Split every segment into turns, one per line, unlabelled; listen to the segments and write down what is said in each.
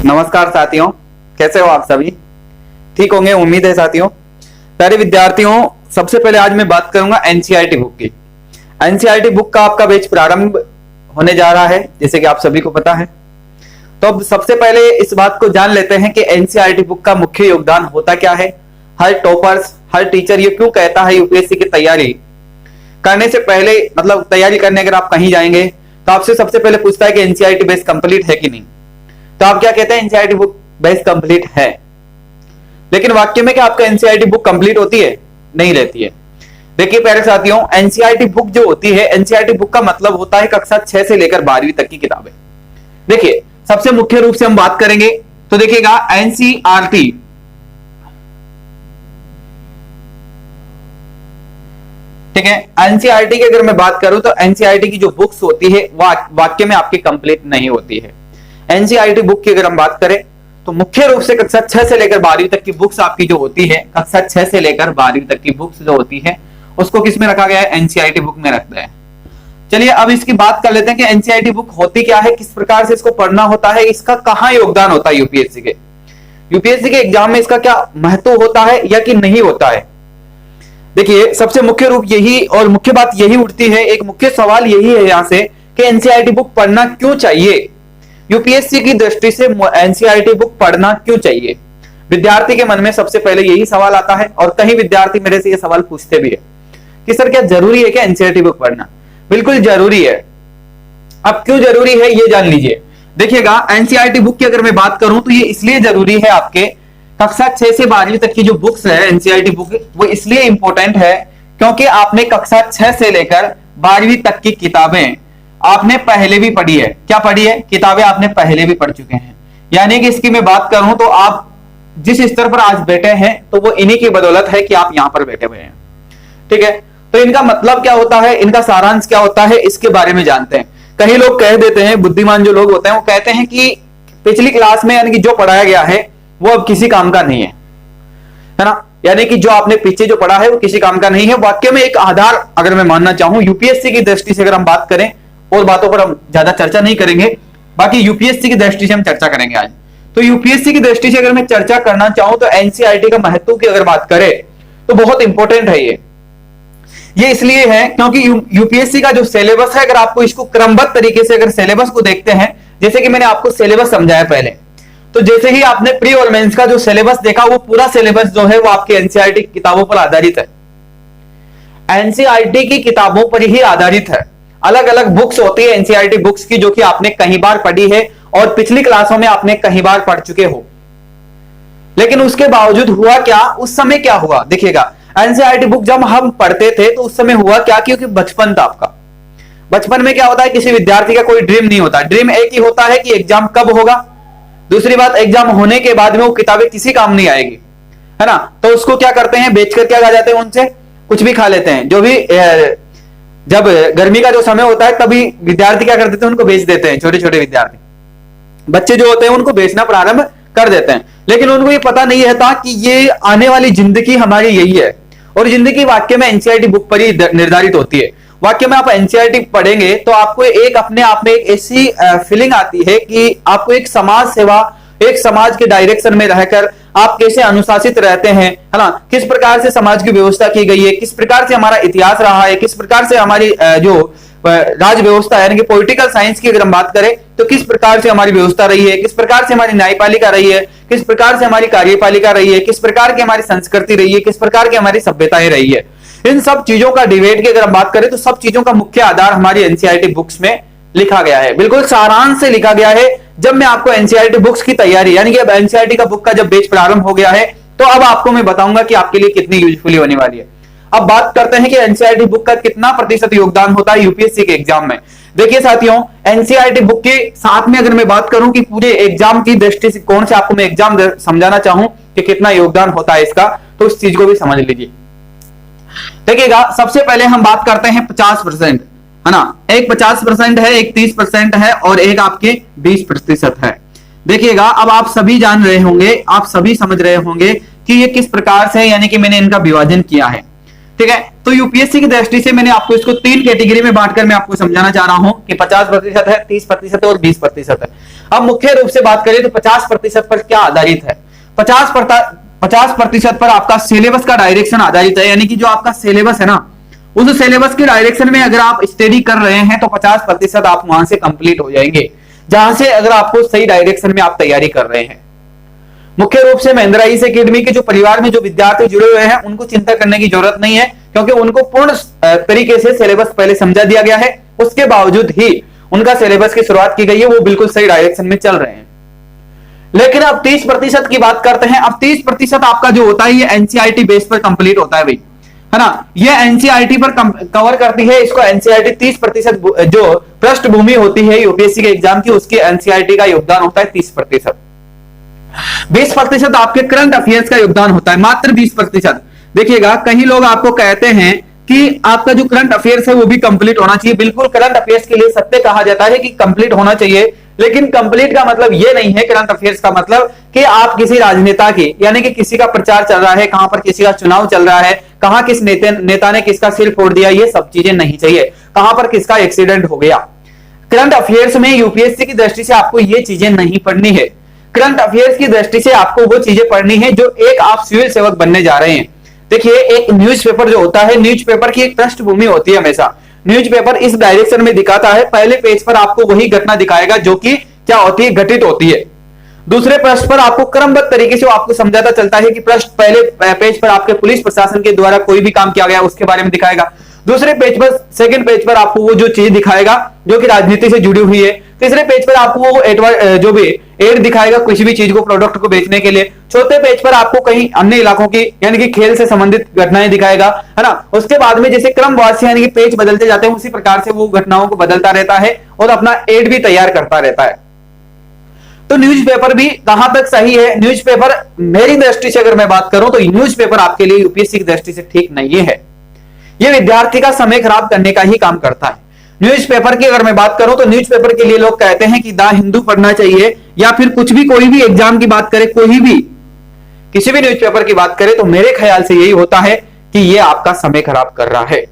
नमस्कार साथियों, कैसे हो आप सभी? ठीक होंगे उम्मीद है साथियों। प्यारे विद्यार्थियों, सबसे पहले आज मैं बात करूंगा एनसीईआरटी बुक की। एनसीईआरटी बुक का आपका बैच प्रारंभ होने जा रहा है, जैसे कि आप सभी को पता है। तो अब सबसे पहले इस बात को जान लेते हैं कि एनसीईआरटी बुक का मुख्य योगदान होता क्या है। हर टॉपर्स, हर टीचर ये क्यों कहता है यूपीएससी की तैयारी करने से पहले, मतलब तैयारी करने अगर आप कहीं जाएंगे तो आपसे सबसे पहले पूछता है कि एनसीईआरटी बेस कंप्लीट है कि नहीं। तो आप क्या कहते हैं? एनसीईआरटी बुक बेस कंप्लीट है। लेकिन वाक्य में क्या आपका एनसीईआरटी बुक कंप्लीट होती है? नहीं रहती है। देखिए प्यारे साथियों, एनसीईआरटी बुक जो होती है, एनसीईआरटी बुक का मतलब होता है कक्षा 6 से लेकर 12वीं तक की किताबें। देखिए सबसे मुख्य रूप से हम बात करेंगे तो देखिएगा एनसीईआरटी ठीक है। एनसीईआरटी की अगर मैं बात करूं तो एनसीईआरटी की जो बुक्स होती है वाक्य में आपकी कंप्लीट नहीं होती है। एनसीईआरटी बुक की अगर हम बात करें तो मुख्य रूप से कक्षा 6 से लेकर 12वीं तक की बुक्स आपकी जो होती है, कक्षा 6 से लेकर 12वीं तक की बुक्स जो होती है उसको किस में रखा गया है? एनसीईआरटी बुक में रखा है। चलिए अब इसकी बात कर लेते हैं कि एनसीईआरटी बुक होती क्या है, किस प्रकार से इसको पढ़ना होता है, इसका कहां योगदान होता है यूपीएससी के एग्जाम में इसका क्या महत्व होता है या कि नहीं होता है। देखिए सबसे मुख्य रूप यही और मुख्य बात यही उठती है, एक मुख्य सवाल यही है यहां से कि एनसीईआरटी बुक पढ़ना क्यों चाहिए। यूपीएससी की दृष्टि से एनसीईआरटी बुक पढ़ना क्यों चाहिए, विद्यार्थी के मन में सबसे पहले यही सवाल आता है। और कई विद्यार्थी मेरे से ये सवाल पूछते भी है कि सर क्या जरूरी है क्या एनसीईआरटी बुक पढ़ना? बिल्कुल जरूरी है। अब क्यों जरूरी है ये जान लीजिए। देखिएगा एनसीईआरटी बुक की अगर मैं बात करूं तो ये इसलिए जरूरी है, आपके कक्षा 6 से 12वीं तक की जो बुक्स है एनसीईआरटी बुक, वो इसलिए इंपॉर्टेंट है क्योंकि आपने कक्षा 6 से लेकर 12वीं तक की किताबें आपने पहले भी पढ़ी है। क्या पढ़ी है? किताबें आपने पहले भी पढ़ चुके हैं। यानी कि इसकी मैं बात करूं तो आप जिस स्तर पर आज बैठे हैं तो वो इन्हीं की बदौलत है कि आप यहां पर बैठे हुए हैं। ठीक है, तो इनका मतलब क्या होता है, इनका सारांश क्या होता है, इसके बारे में जानते हैं। कई लोग कह देते हैं, बुद्धिमान जो लोग होते हैं वो कहते हैं कि पिछली क्लास में यानी कि जो पढ़ाया गया है वो अब किसी काम का नहीं है ना। यानी कि जो आपने पीछे जो पढ़ा है वो किसी काम का नहीं है। वाक्य में एक आधार अगर मैं मानना चाहूं यूपीएससी की दृष्टि से अगर हम बात करें, और बातों पर हम ज्यादा चर्चा नहीं करेंगे, बाकी यूपीएससी की दृष्टि से हम चर्चा करेंगे आज। तो यूपीएससी की दृष्टि से अगर मैं चर्चा करना चाहूं तो एनसीईआरटी का महत्व की अगर बात करें तो बहुत इंपॉर्टेंट है ये इसलिए है क्योंकि यूपीएससी का जो सिलेबस है, अगर आपको इसको क्रमबद्ध तरीके से अगर सिलेबस को देखते हैं, जैसे कि मैंने आपको सिलेबस समझाया पहले, तो जैसे ही आपने प्री और मेंस का जो सिलेबस देखा वो पूरा सिलेबस जो है वो आपकी एनसीईआरटी किताबों पर आधारित है। एनसीईआरटी की किताबों पर ही आधारित है। अलग अलग बुक्स होती है एनसीईआरटी बुक्स की जो कि आपने कई बार पढ़ी है और पिछली क्लासों में आपने कई बार पढ़ चुके हो। लेकिन उसके बावजूद हुआ क्या, उस समय क्या हुआ? देखिएगा एनसीईआरटी बुक जब हम पढ़ते थे तो उस समय हुआ क्या, क्योंकि बचपन था आपका। बचपन में क्या होता है, किसी विद्यार्थी का कोई ड्रीम नहीं होता। ड्रीम एक ही होता है कि एग्जाम कब होगा। दूसरी बात, एग्जाम होने के बाद में वो किताबें किसी काम नहीं आएगी, है ना। तो उसको क्या करते हैं, बेच कर क्या खा जाते हैं, उनसे कुछ भी खा लेते हैं। जो भी जब गर्मी का जो समय होता है तभी विद्यार्थी क्या कर देते हैं, उनको बेच देते हैं। छोटे छोटे विद्यार्थी बच्चे जो होते हैं उनको बेचना प्रारंभ कर देते हैं। लेकिन उनको ये पता नहीं रहता कि ये आने वाली जिंदगी हमारी यही है, और जिंदगी वाक्य में एनसीईआरटी बुक पर ही निर्धारित होती है। वाक्य में आप एनसीईआरटी पढ़ेंगे तो आपको एक अपने आप में एक ऐसी फीलिंग आती है कि आपको एक समाज सेवा, एक समाज के डायरेक्शन में रहकर आप कैसे अनुशासित रहते हैं, है ना। किस प्रकार से समाज की व्यवस्था की गई है, किस प्रकार से हमारा इतिहास रहा है, किस प्रकार से हमारी जो राज व्यवस्था है, यानी कि पॉलिटिकल साइंस की अगर हम बात करें तो किस प्रकार से हमारी व्यवस्था रही है, किस प्रकार से हमारी न्यायपालिका रही है, किस प्रकार से हमारी कार्यपालिका रही है, किस प्रकार की हमारी संस्कृति रही है, किस प्रकार की हमारी सभ्यताएं रही है। इन सब चीजों का डिबेट की अगर हम बात करें तो सब चीजों का मुख्य आधार हमारी एनसीईआरटी बुक्स में लिखा गया है, बिल्कुल सारांश से लिखा गया है। जब मैं आपको एनसीईआरटी बुक्स की तैयारी, यानी कि अब एनसीईआरटी का बुक का जब बैच प्रारंभ हो गया है तो अब आपको मैं बताऊंगा कि आपके लिए कितनी यूजफुल होने वाली है। अब बात करते हैं कि एनसीईआरटी बुक का कितना प्रतिशत योगदान होता है यूपीएससी के एग्जाम में। देखिए साथियों, एनसीईआरटी बुक के साथ में अगर मैं बात करूं कि पूरे एग्जाम की दृष्टि से कौन से आपको मैं एग्जाम समझाना चाहूं कि कितना योगदान होता है इसका, तो इस चीज को भी समझ लीजिए। देखिएगा सबसे पहले हम बात करते हैं 50%, है ना। एक 50% है, एक 30% है और एक आपके 20% है। देखिएगा अब आप सभी जान रहे होंगे, आप सभी समझ रहे होंगे कि ये किस प्रकार से, यानी कि मैंने इनका विभाजन किया है। ठीक है, तो यूपीएससी की दृष्टि से मैंने आपको इसको 3 कैटेगरी में बांटकर मैं आपको समझाना चाह रहा हूं कि 50% है, 30% है और 20% है। अब मुख्य रूप से बात करें तो 50% पर क्या आधारित है? 50% पर आपका सिलेबस का डायरेक्शन आधारित है, यानी कि जो आपका सिलेबस है ना, उस सिलेबस के डायरेक्शन में अगर आप स्टडी कर रहे हैं तो 50% आप वहां से कंप्लीट हो जाएंगे, जहां से अगर आपको सही डायरेक्शन में आप तैयारी कर रहे हैं। मुख्य रूप से महिंद्रा ईस एकेडमी के जो परिवार में जो विद्यार्थी जुड़े हुए हैं उनको चिंता करने की जरूरत नहीं है, क्योंकि उनको पूर्ण तरीके से सिलेबस पहले समझा दिया गया है। उसके बावजूद ही उनका सिलेबस की शुरुआत की गई है, वो बिल्कुल सही डायरेक्शन में चल रहे हैं। लेकिन अब 30% की बात करते हैं। अब 30% आपका जो होता है ये एनसीईआरटी बेस पर कंप्लीट होता है भाई, है ना। ये एनसीईआरटी पर कवर करती है। इसको एनसीईआरटी 30% जो पृष्ठभूमि होती है यूपीएससी के एग्जाम की, उसकी एनसीईआरटी का योगदान होता है 30%। 20% आपके करंट अफेयर्स का योगदान होता है, मात्र 20%। देखिएगा, कई लोग आपको कहते हैं कि आपका जो करंट अफेयर्स है वो भी कंप्लीट होना चाहिए। बिल्कुल करंट अफेयर्स के लिए सत्य कहा जाता है कि कंप्लीट होना चाहिए, लेकिन कंप्लीट का मतलब ये नहीं है। करंट अफेयर्स का मतलब कि आप किसी राजनेता की, यानी कि किसी का प्रचार चल रहा है, कहां पर किसी का चुनाव चल रहा है, कहां किस नेता ने किसका सिर फोड़ दिया, ये सब चीजें नहीं चाहिए। कहां पर किसका एक्सीडेंट हो गया, करंट अफेयर्स में यूपीएससी की दृष्टि से आपको ये चीजें नहीं पढ़नी है। करंट अफेयर्स की दृष्टि से आपको वो चीजें पढ़नी है जो एक आप सिविल सेवक बनने जा रहे हैं। देखिए, एक न्यूज़पेपर जो होता है, न्यूज़पेपर की एक पृष्ठभूमि होती है हमेशा। न्यूज़पेपर इस डायरेक्शन में दिखाता है, पहले पेज पर आपको वही घटना दिखाएगा जो कि क्या होती है, घटित होती है। दूसरे पृष्ठ पर आपको क्रमबद्ध तरीके से आपको समझाता चलता है कि पृष्ठ पहले पेज पर आपके पुलिस प्रशासन के द्वारा कोई भी काम किया गया उसके बारे में दिखाएगा। दूसरे पेज पर, सेकंड पेज पर आपको वो जो चीज दिखाएगा जो कि राजनीति से जुड़ी हुई है। तीसरे पेज पर आपको वो जो भी एड दिखाएगा किसी भी चीज को, प्रोडक्ट को बेचने के लिए। चौथे पेज पर आपको कहीं अन्य इलाकों की, यानी कि खेल से संबंधित घटनाएं दिखाएगा, है ना। उसके बाद में जैसे क्रमवार से, यानी कि पेज बदलते जाते हैं, उसी प्रकार से वो घटनाओं को बदलता रहता है और अपना एड भी तैयार करता रहता है। तो न्यूज़पेपर भी कहां तक सही है? न्यूज़पेपर मेरी दृष्टि से अगर मैं बात करूं तो न्यूज़पेपर आपके लिए यूपीएससी की दृष्टि से ठीक नहीं है। यह विद्यार्थी का समय खराब करने का ही काम करता है। न्यूज़पेपर की अगर मैं बात करूं तो न्यूज़पेपर के लिए लोग कहते हैं कि द हिंदू पढ़ना चाहिए, या फिर कुछ भी, कोई भी एग्जाम की बात करें, कोई भी किसी भी न्यूज़पेपर की बात करें तो मेरे ख्याल से यही होता है कि यह आपका समय खराब कर रहा है।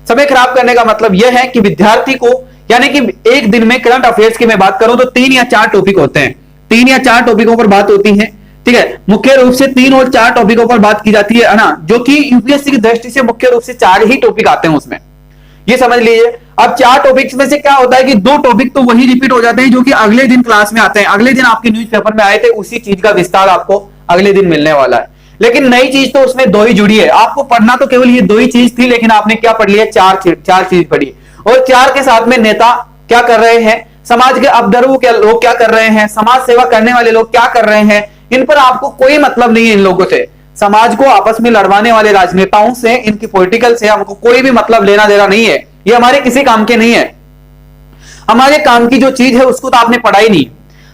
समय खराब करने का मतलब यह है कि विद्यार्थी को, यानी कि एक दिन में करंट अफेयर्स की मैं बात करूं तो 3 या 4 टॉपिक होते हैं। 3 या 4 टॉपिकों पर बात होती है, ठीक है। मुख्य रूप से 3 और 4 टॉपिकों पर बात की जाती है ना, जो कि यूपीएससी की दृष्टि से मुख्य रूप से 4 ही टॉपिक आते हैं उसमें, ये समझ लीजिए। अब 4 टॉपिक्स में से क्या होता है कि 2 टॉपिक तो वही रिपीट हो जाते हैं जो कि अगले दिन क्लास में आते हैं, अगले दिन आपके न्यूज़पेपर में आए थे, उसी चीज का विस्तार आपको अगले दिन मिलने वाला है। लेकिन नई चीज तो उसमें 2 ही जुड़ी है। आपको पढ़ना तो केवल ये 2 ही चीज थी, लेकिन आपने क्या पढ़ लिया? 4 चीज पढ़ी। और 4 के साथ में नेता क्या कर रहे हैं, समाज के अवधर्व लोग क्या कर रहे हैं, समाज सेवा करने वाले लोग क्या कर रहे हैं, इन पर आपको कोई मतलब नहीं है। इन लोगों से, समाज को आपस में लड़वाने वाले राजनेताओं से, इनकी पॉलिटिकल से हमको कोई भी मतलब लेना देना नहीं है। ये हमारे किसी काम के नहीं है। हमारे काम की जो चीज है उसको तो आपने पढ़ा ही नहीं।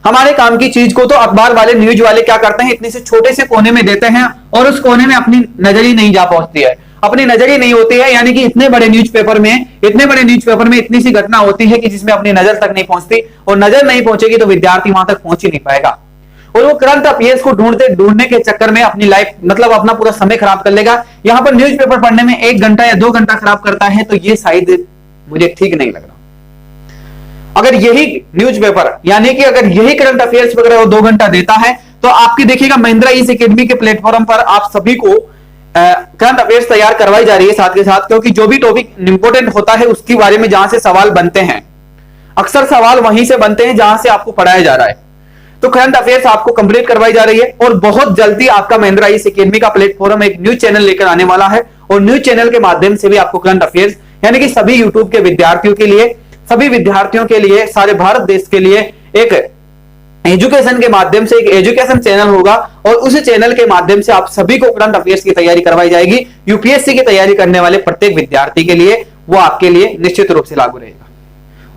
हमारे काम की चीज को तो अखबार वाले, न्यूज वाले क्या करते हैं, इतने से छोटे से कोने में देते हैं और उस कोने में अपनी नजर ही नहीं जा पहुंचती है, अपनी नजर ही नहीं होती है। यानी कि इतने बड़े न्यूज़पेपर में इतनी सी घटना होती है कि जिसमें अपनी नजर तक नहीं पहुंचती, और नजर नहीं पहुंचेगी तो विद्यार्थी वहां तक पहुंच ही नहीं पाएगा। और वो करंट अफेयर्स को ढूंढने के चक्कर में अपनी लाइफ, मतलब अपना पूरा समय खराब कर लेगा। यहां पर न्यूज़पेपर पढ़ने में 1 घंटा या 2 घंटा खराब करता है, तो ये शायद मुझे ठीक नहीं लग रहा। अगर यही न्यूज़पेपर, यानी कि अगर यही करंट अफेयर्स वगैरह वो 2 घंटा देता है, तो आपकी देखिएगा महिंद्रा ईस एकेडमी के प्लेटफॉर्म पर आप सभी को करंट अफेयर्स तैयार करवाई जा रही है साथ के साथ, क्योंकि जो भी टॉपिक इंपोर्टेंट होता है उसके बारे में जहां से सवाल बनते हैं, अक्सर सवाल वहीं से बनते हैं जहां से आपको पढ़ाया जा रहा है। तो करंट अफेयर्स आपको कंप्लीट करवाई जा रही है, और बहुत जल्दी आपका महिंद्रा ईस एकेडमी का प्लेटफॉर्म एक न्यूज चैनल लेकर आने वाला है, और न्यूज चैनल के माध्यम से भी आपको करंट अफेयर्स, यानी कि सभी यूट्यूब के विद्यार्थियों के लिए, सभी विद्यार्थियों के लिए, सारे भारत देश के लिए एक एजुकेशन के माध्यम से एक एजुकेशन चैनल होगा, और उस चैनल के माध्यम से आप सभी को करंट अफेयर्स की तैयारी करवाई जाएगी। यूपीएससी की तैयारी करने वाले प्रत्येक विद्यार्थी के लिए वो आपके लिए निश्चित रूप से लागू रहेगा,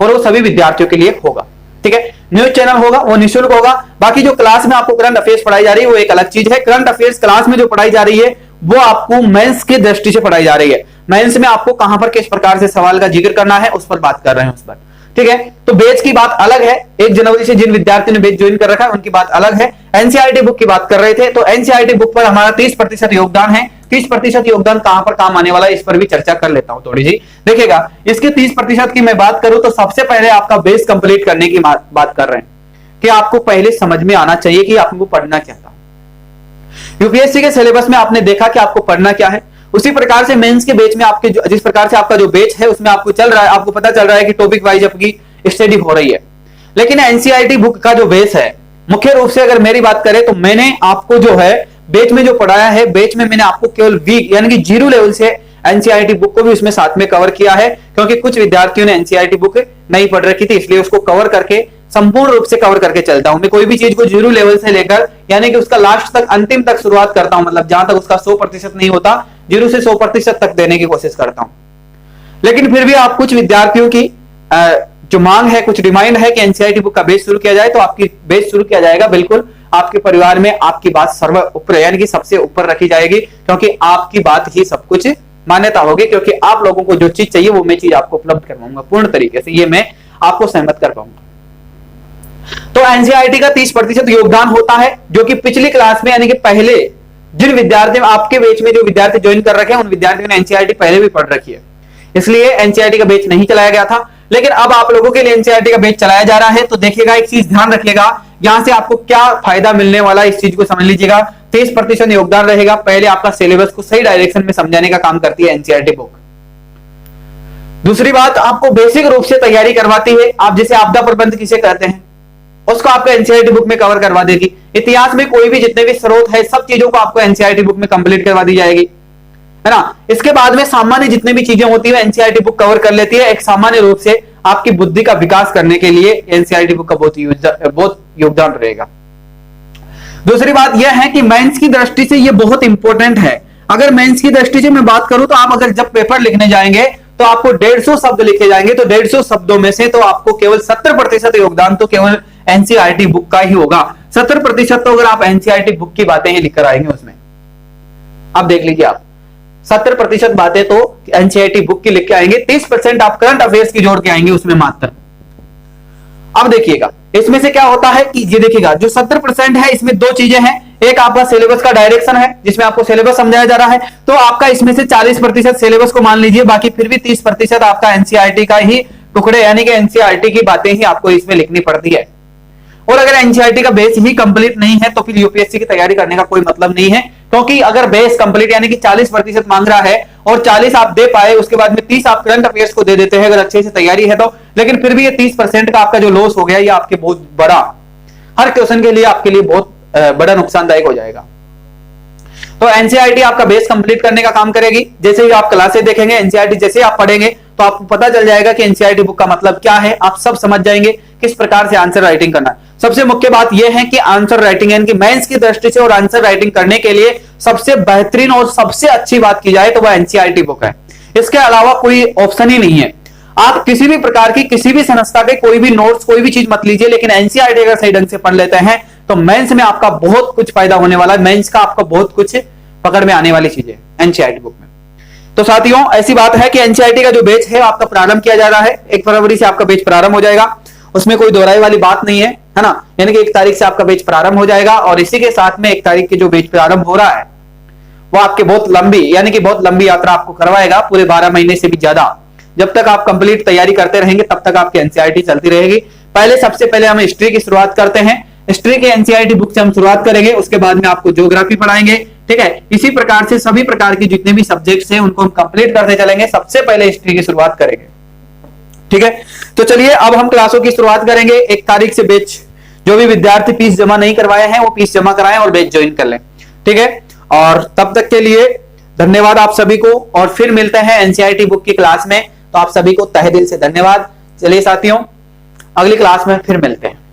और वो सभी विद्यार्थियों के लिए होगा, ठीक है। न्यूज चैनल होगा, वो निःशुल्क होगा। बाकी जो क्लास में आपको करंट अफेयर्स पढ़ाई जा रही है वो एक अलग चीज है। करंट अफेयर्स क्लास में जो पढ़ाई जा रही है वो आपको मेंस की दृष्टि से पढ़ाई जा रही है। मेंस में आपको कहां पर किस प्रकार से सवाल का जिक्र करना है उस पर बात कर रहे हैं, उस पर, ठीक है। तो बैच की बात अलग है। 1 जनवरी से जिन विद्यार्थियों ने बैच ज्वाइन कर रखा है उनकी बात अलग है। एनसीईआरटी बुक की बात कर रहे थे, तो एनसीईआरटी बुक पर हमारा 30% योगदान है। 30% योगदान कहां पर काम आने वाला है इस पर भी चर्चा कर लेता हूं थोड़ी जी। देखिएगा, इसके 30% की मैं बात करूं तो सबसे पहले आपका बेस कंप्लीट करने की बात कर रहे हैं। कि आपको पहले समझ में आना चाहिए कि आपको पढ़ना क्या था। यूपीएससी के सिलेबस में आपने देखा कि आपको पढ़ना क्या है, उसी प्रकार से मेंस के बैच में आपके जिस प्रकार से आपका जो बैच है उसमें आपको चल रहा है, आपको पता चल रहा है कि टॉपिक वाइज आपकी स्टडी हो रही है। लेकिन एनसीईआरटी बुक का जो बेस है, मुख्य रूप से अगर मेरी बात करें तो मैंने आपको जो है बैच में जो पढ़ाया है, बैच में मैंने आपको केवल वीक यानी कि 0 लेवल से एनसीईआरटी बुक को भी उसमें साथ में कवर किया है, क्योंकि कुछ विद्यार्थियों ने एनसीईआरटी बुक नहीं पढ़ रखी थी, इसलिए उसको कवर करके संपूर्ण रूप से कवर करके चलता हूं। मैं कोई भी चीज को 0 लेवल से लेकर यानी कि उसका लास्ट तक अंतिम तक शुरुआत करता हूं, मतलब जहां तक उसका 100% नहीं होता 0 से 100% तक देने की कोशिश करता हूं। लेकिन फिर भी आप कुछ विद्यार्थियों की जो मांग है, कुछ डिमांड है कि एनसीईआरटी बुक का बैच शुरू किया जाए, तो आपकी बैच शुरू किया जाएगा। बिल्कुल आपके परिवार में आपकी बात सर्व ऊपर यानी कि सबसे ऊपर रखी जाएगी, क्योंकि आपकी बात ही सब कुछ मान्यता होगी, क्योंकि आप लोगों को जो चीज चाहिए वो मैं चीज आपको उपलब्ध करवाऊंगा पूर्ण तरीके से, ये मैं आपको सहमत कर पाऊंगा। तो एनसीईआरटी का 30% योगदान होता है, जो कि पिछली क्लास में यानी कि पहले जिन विद्यार्थियों आपके बैच में जो विद्यार्थी ज्वाइन कर रखे हैं उन विद्यार्थियों ने एनसीईआरटी पहले भी पढ़ रखी है, इसलिए एनसीईआरटी का बैच नहीं चलाया गया था। लेकिन अब आप लोगों के लिए एनसीईआरटी का बैच चलाया जा रहा है, तो देखिएगा एक चीज ध्यान रखिएगा, यहां से आपको क्या फायदा मिलने वाला है इस चीज को समझ लीजिएगा। 30% योगदान रहेगा। पहले आपका सिलेबस को सही डायरेक्शन में समझाने का काम करती है एनसीईआरटी बुक। दूसरी बात, आपको बेसिक रूप से तैयारी करवाती है। आप जैसे आपदा प्रबंध किसे कहते हैं उसको आपको एनसीईआरटी बुक में कवर करवा देगी। इतिहास में कोई भी जितने भी स्रोत है सब चीजों को आपको एनसीईआरटी बुक में कंप्लीट करवा दी जाएगी, है ना। इसके बाद में सामान्य जितने भी चीजें होती है एनसीईआरटी बुक कवर कर लेती है। एक सामान्य रूप से आपकी बुद्धि का विकास करने के लिए एनसीईआरटी बुक का बहुत योगदान रहेगा। दूसरी बात यह है कि मेंस की दृष्टि से यह बहुत इंपॉर्टेंट है। अगर मेंस की दृष्टि से मैं बात करूं तो आप अगर जब पेपर लिखने जाएंगे तो आपको 150 शब्द लिखे जाएंगे, तो 150 शब्दों में से तो आपको केवल 70% योगदान तो केवल एनसीईआरटी बुक का ही होगा। 70% तो अगर आप एनसीईआरटी बुक की बातें ही लिखकर आएंगे उसमें, अब देख लीजिए आप 70% बातें तो एनसीईआरटी बुक की लिख के आएंगे, 30% आप करंट अफेयर्स की जोड़ के आएंगे उसमें मात्र। अब देखिएगा इसमें से क्या होता है कि ये देखिएगा जो 70% है इसमें दो चीजें हैं। एक आपका सिलेबस का डायरेक्शन है जिसमें आपको सिलेबस समझाया जा रहा है, तो आपका इसमें से 40% सिलेबस को मान लीजिए, बाकी फिर भी 30% आपका एनसीईआरटी का ही टुकड़े यानी कि एनसीईआरटी की बातें ही आपको इसमें लिखनी पड़ती है। और अगर एनसीईआरटी का बेस ही कंप्लीट नहीं है तो फिर यूपीएससी की तैयारी करने का कोई मतलब नहीं है, क्योंकि अगर बेस कंप्लीट यानी कि 40% मांग रहा है और 40 आप दे पाए, उसके बाद में 30 आप करंट अफेयर्स को दे देते हैं अगर अच्छे से तैयारी है तो, लेकिन फिर भी ये 30% का आपका जो लॉस हो गया ये आपके बहुत बड़ा, हर क्वेश्चन के लिए आपके लिए बहुत बड़ा नुकसानदायक हो जाएगा। तो एनसीईआरटी आपका बेस कंप्लीट करने का काम करेगी। जैसे ही आप क्लासेस देखेंगे एनसीईआरटी जैसे आप पढ़ेंगे तो आपको पता चल जाएगा कि एनसीईआरटी बुक का मतलब क्या है, आप सब समझ जाएंगे किस प्रकार से आंसर राइटिंग करना है। सबसे मुख्य बात यह है कि आंसर राइटिंग यानी कि मेंस की दृष्टि से और आंसर राइटिंग करने के लिए सबसे बेहतरीन और सबसे अच्छी बात की जाए तो वह एनसीईआरटी बुक है। इसके अलावा कोई ऑप्शन ही नहीं है। आप किसी भी प्रकार की किसी भी संस्था के कोई भी नोट्स कोई भी चीज मत लीजिए, लेकिन एनसीईआरटी अगर सही ढंग से पढ़ लेते हैं तो मेंस में आपका बहुत कुछ फायदा होने वाला है। मेंस का आपका बहुत कुछ पकड़ में आने वाली चीजें एनसीईआरटी बुक में। तो साथियों ऐसी बात है कि एनसीईआरटी का जो बैच है आपका प्रारंभ किया जा रहा है। 1 फरवरी से आपका बैच प्रारंभ हो जाएगा, उसमें कोई दोहराई वाली बात नहीं है, है ना। यानी कि 1 तारीख से आपका बैच प्रारंभ हो जाएगा और इसी के साथ में 1 तारीख की जो बैच प्रारंभ हो रहा है वो आपके बहुत लंबी यानी कि बहुत लंबी यात्रा आपको करवाएगा, पूरे 12 महीने से भी ज्यादा। जब तक आप कंप्लीट तैयारी करते रहेंगे तब तक आपकी एनसीईआरटी चलती रहेगी। सबसे पहले हम हिस्ट्री की शुरुआत करते हैं। हिस्ट्री के एनसीईआरटी बुक से हम शुरुआत करेंगे, उसके बाद में आपको ज्योग्राफी पढ़ाएंगे, ठीक है। इसी प्रकार से सभी प्रकार के जितने भी सब्जेक्ट्स हैं उनको हम कंप्लीट करते चलेंगे। सबसे पहले हिस्ट्री की शुरुआत करेंगे, ठीक है। तो चलिए अब हम क्लासों की शुरुआत करेंगे। 1 तारीख से बैच जो भी विद्यार्थी फीस जमा नहीं करवाए हैं वो फीस जमा कराएं और बैच ज्वाइन कर लें, ठीक है। और तब तक के लिए धन्यवाद आप सभी को, और फिर मिलते हैं एनसीईआरटी बुक की क्लास में। तो आप सभी को तहे दिल से धन्यवाद। चलिए साथियों अगली क्लास में फिर मिलते हैं।